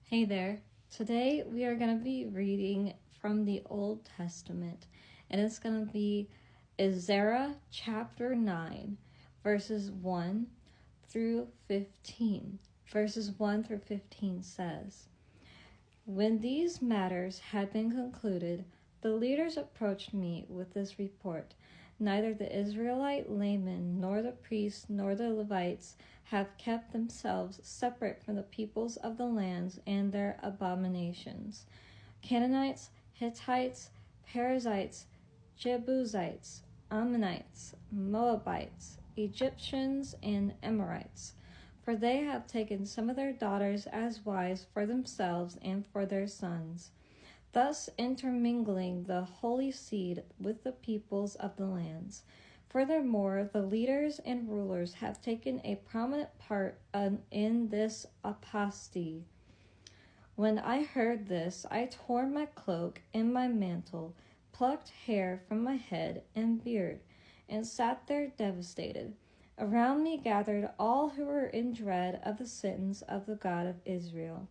Hey there. Today we are going to be reading from the Old Testament, and it's going to be Ezra chapter 9, verses 1 through 15. Verses 1 through 15 says, "When these matters had been concluded, the leaders approached me with this report. Neither the Israelite laymen, nor the priests, nor the Levites have kept themselves separate from the peoples of the lands and their abominations. Canaanites, Hittites, Perizzites, Jebusites, Ammonites, Moabites, Egyptians, and Amorites. For they have taken some of their daughters as wives for themselves and for their sons, thus intermingling the holy seed with the peoples of the lands. Furthermore, the leaders and rulers have taken a prominent part in this apostasy. When I heard this, I tore my cloak and my mantle, plucked hair from my head and beard, and sat there devastated. Around me gathered all who were in dread of the sentence of the God of Israel.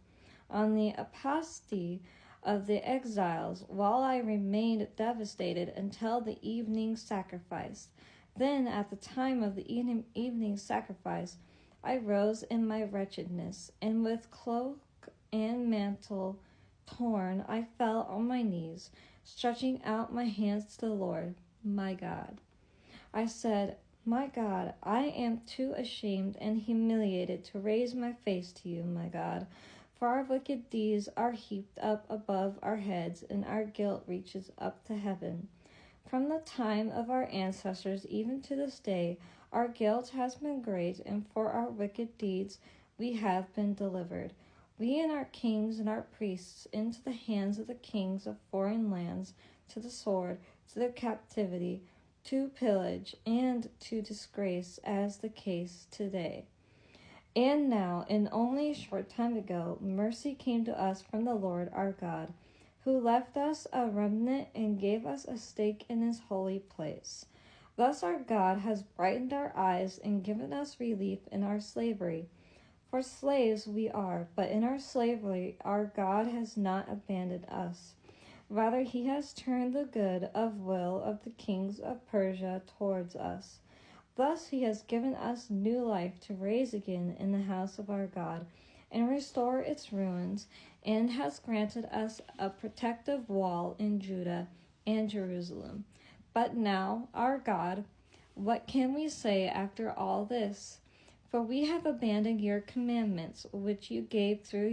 On the apostasy of the exiles, while I remained devastated until the evening sacrifice. Then, at the time of the evening sacrifice, I rose in my wretchedness, and with cloak and mantle torn, I fell on my knees, stretching out my hands to the Lord, my God. I said, "My God, I am too ashamed and humiliated to raise my face to you, my God. For our wicked deeds are heaped up above our heads, and our guilt reaches up to heaven. From the time of our ancestors even to this day, our guilt has been great, and for our wicked deeds we have been delivered, we and our kings and our priests, into the hands of the kings of foreign lands, to the sword, to the captivity, to pillage, and to disgrace, as the case today. And now, and only a short time ago, mercy came to us from the Lord our God, who left us a remnant and gave us a stake in his holy place. Thus our God has brightened our eyes and given us relief in our slavery. For slaves we are, but in our slavery our God has not abandoned us. Rather, he has turned the good of will of the kings of Persia towards us. Thus he has given us new life to raise again in the house of our God and restore its ruins, and has granted us a protective wall in Judah and Jerusalem. But now, our God, what can we say after all this? For we have abandoned your commandments, which you gave through